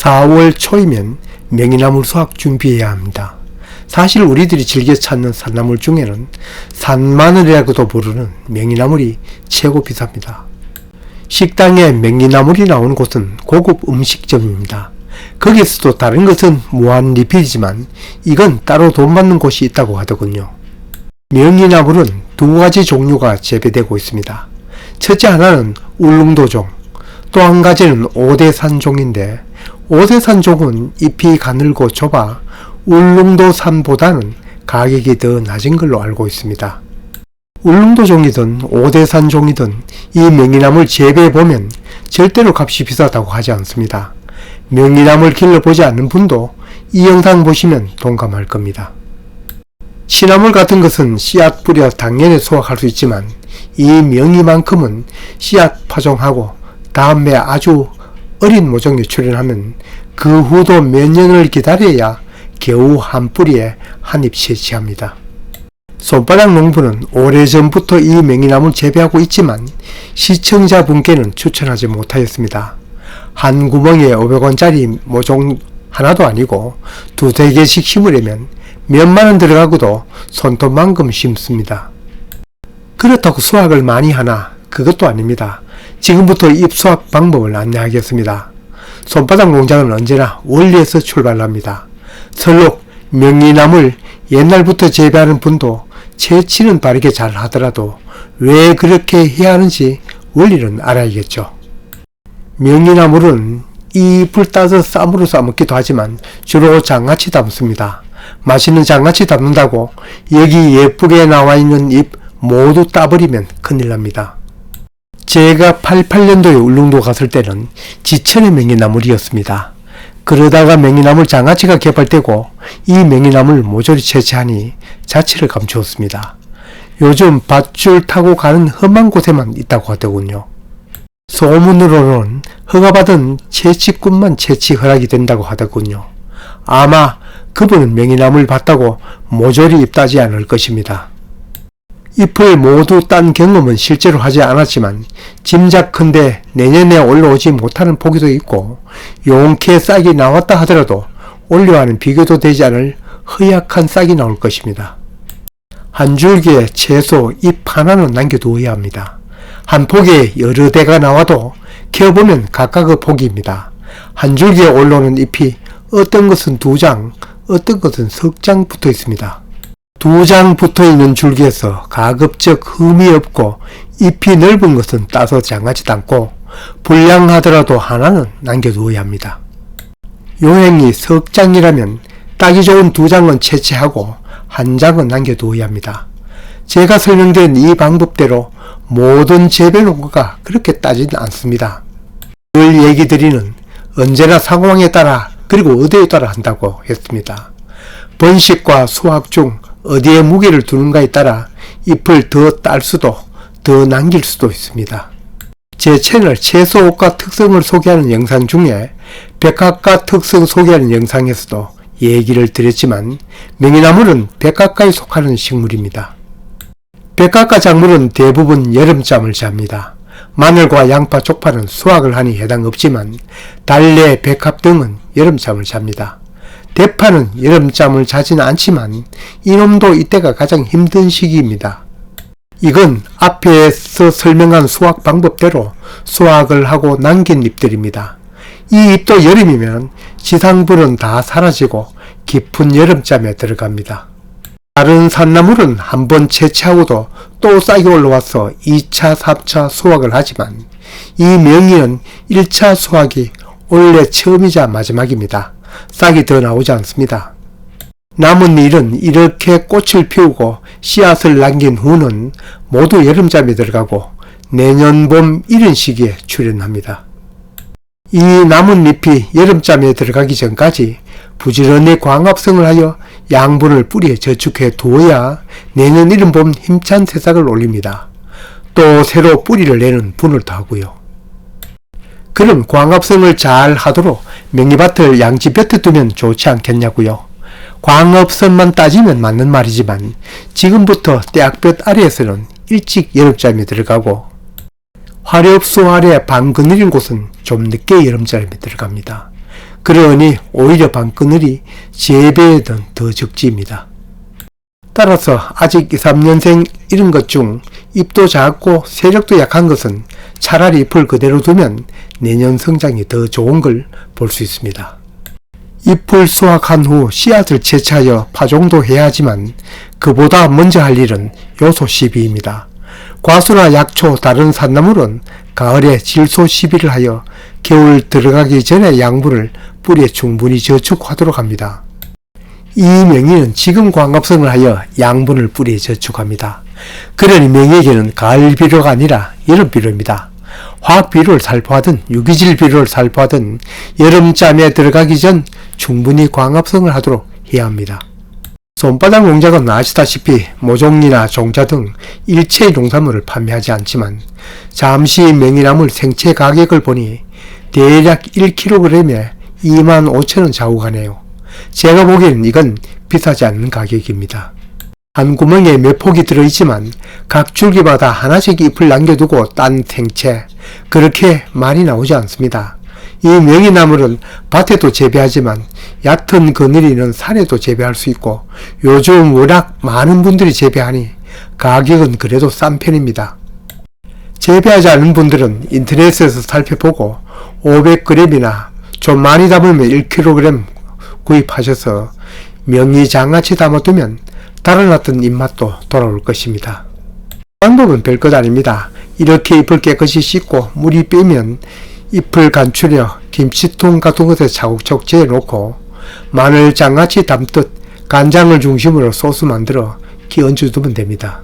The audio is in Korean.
4월 초이면 명이나물 수확 준비해야 합니다. 사실 우리들이 즐겨 찾는 산나물 중에는 산마늘이라고도 부르는 명이나물이 최고 비쌉니다. 식당에 명이나물이 나오는 곳은 고급 음식점입니다. 거기서도 다른 것은 무한 리필이지만 이건 따로 돈 받는 곳이 있다고 하더군요. 명이나물은 두 가지 종류가 재배되고 있습니다. 첫째 하나는 울릉도종, 또 한 가지는 오대산종인데 오대산종은 잎이 가늘고 좁아 울릉도산보다는 가격이 더 낮은 걸로 알고 있습니다. 울릉도종이든 오대산종이든 이 명이나물 재배해보면 절대로 값이 비싸다고 하지 않습니다. 명이나물 길러보지 않는 분도 이 영상 보시면 동감할 겁니다. 시나물 같은 것은 씨앗 뿌려 당연히 수확할 수 있지만 이 명이만큼은 씨앗 파종하고 다음에 아주 어린 모종이 출현하면 그 후도 몇 년을 기다려야 겨우 한 뿌리에 한 잎 채취합니다. 손바닥 농부는 오래전부터 이 명이나물 재배하고 있지만 시청자분께는 추천하지 못하였습니다. 한 구멍에 500원짜리 모종 하나도 아니고 두세 개씩 심으려면 몇만원 들어가고도 손톱만큼 심습니다. 그렇다고 수확을 많이 하나? 그것도 아닙니다. 지금부터 잎 수확 방법을 안내하겠습니다. 손바닥 농장은 언제나 원리에서 출발합니다. 설록 명이나물 옛날부터 재배하는 분도 채취는 바르게 잘 하더라도 왜 그렇게 해야 하는지 원리는 알아야겠죠. 명이나물은 잎을 따서 쌈으로 싸먹기도 하지만 주로 장아찌 담습니다. 맛있는 장아찌 담는다고 여기 예쁘게 나와 있는 잎 모두 따버리면 큰일 납니다. 제가 88년도에 울릉도 갔을 때는 지천의 명이나물이었습니다. 그러다가 명이나물 장아찌가 개발되고 이 명이나물 모조리 채취하니 자취를 감추었습니다. 요즘 밧줄 타고 가는 험한 곳에만 있다고 하더군요. 소문으로는 허가받은 채취꾼만 채취 허락이 된다고 하더군요. 아마 그분은 명이나물 봤다고 모조리 잎 따지 않을 것입니다. 잎을 모두 딴 경험은 실제로 하지 않았지만 짐작컨대 내년에 올라오지 못하는 포기도 있고 용케 싹이 나왔다 하더라도 올해와는 비교도 되지 않을 허약한 싹이 나올 것입니다. 한 줄기에 최소 잎 하나는 남겨두어야 합니다. 한 폭에 여러 대가 나와도 키워보면 각각의 폭입니다. 한 줄기에 올라오는 잎이 어떤 것은 2장, 어떤 것은 3장 붙어 있습니다. 2장 붙어 있는 줄기에서 가급적 흠이 없고 잎이 넓은 것은 따서 장아찌 담고 불량하더라도 하나는 남겨두어야 합니다. 요행이 3장이라면 따기 좋은 2장은 채취하고 1장은 남겨두어야 합니다. 제가 설명드린 이 방법대로 모든 재배농가가 그렇게 따지는 않습니다. 늘 얘기 드리는 언제나 상황에 따라 그리고 의도에 따라 한다고 했습니다. 번식과 수확 중 어디에 무게를 두는가에 따라 잎을 더 딸 수도 더 남길 수도 있습니다. 제 채널 채소옥과 특성을 소개하는 영상 중에 백합과 특성 소개하는 영상에서도 얘기를 드렸지만 명이나물은 백합과에 속하는 식물입니다. 백합과 작물은 대부분 여름잠을 잡니다. 마늘과 양파, 쪽파는 수확을 하니 해당 없지만 달래, 백합 등은 여름잠을 잡니다. 대파는 여름잠을 자지는 않지만 이놈도 이때가 가장 힘든 시기입니다. 이건 앞에서 설명한 수확 방법대로 수확을 하고 남긴 잎들입니다. 이 잎도 여름이면 지상불은 다 사라지고 깊은 여름잠에 들어갑니다. 다른 산나물은 한번 채취하고도 또 싹이 올라와서 2차, 3차 수확을 하지만 이 명이는 1차 수확이 원래 처음이자 마지막입니다. 싹이 더 나오지 않습니다. 남은 일은 이렇게 꽃을 피우고 씨앗을 남긴 후는 모두 여름잠에 들어가고 내년 봄 이른 시기에 출현합니다. 이 남은 잎이 여름잠에 들어가기 전까지 부지런히 광합성을 하여 양분을 뿌리에 저축해 두어야 내년 이른 봄 힘찬 새싹을 올립니다. 또 새로 뿌리를 내는 분을 더하고요. 그럼 광합성을 잘 하도록 명이밭을 양지볕에 두면 좋지 않겠냐고요. 광합성만 따지면 맞는 말이지만 지금부터 떼약볕 아래에서는 일찍 여름잠에 들어가고 화렵수 아래 방 그늘인 곳은 좀 늦게 여름잠에 들어갑니다. 그러니 오히려 반그늘이 재배에는 더 적지입니다. 따라서 아직 2, 3년생 이런 것 중 잎도 작고 세력도 약한 것은 차라리 잎을 그대로 두면 내년 성장이 더 좋은 걸 볼 수 있습니다. 잎을 수확한 후 씨앗을 채취하여 파종도 해야 하지만 그보다 먼저 할 일은 요소 시비입니다. 과수나 약초, 다른 산나물은 가을에 질소 시비를 하여 겨울 들어가기 전에 양분을 뿌리에 충분히 저축하도록 합니다. 이 명의는 지금 광합성을 하여 양분을 뿌리에 저축합니다. 그러니 명의에게는 가을 비료가 아니라 여름 비료입니다. 화학 비료를 살포하든 유기질 비료를 살포하든 여름잠에 들어가기 전 충분히 광합성을 하도록 해야 합니다. 손바닥 농장은 아시다시피 모종이나 종자 등 일체의 농산물을 판매하지 않지만 잠시 명이나물 생채 가격을 보니 대략 1kg에 25,000원 좌우가네요. 제가 보기에는 이건 비싸지 않는 가격입니다. 한 구멍에 몇 폭이 들어있지만 각 줄기마다 하나씩 잎을 남겨두고 딴 생채, 그렇게 많이 나오지 않습니다. 이 명이나물은 밭에도 재배하지만 얕은 그늘이는 산에도 재배할 수 있고 요즘 워낙 많은 분들이 재배하니 가격은 그래도 싼 편입니다. 재배하지 않은 분들은 인터넷에서 살펴보고 500g이나 좀 많이 담으면 1kg 구입하셔서 명이 장아찌 담아두면 달아났던 입맛도 돌아올 것입니다. 방법은 별것 아닙니다. 이렇게 잎을 깨끗이 씻고 물이 빼면 잎을 간추려 김치통 같은 것에 차곡차곡 재놓고 마늘 장아찌 담듯 간장을 중심으로 소스 만들어 끼얹어 두면 됩니다.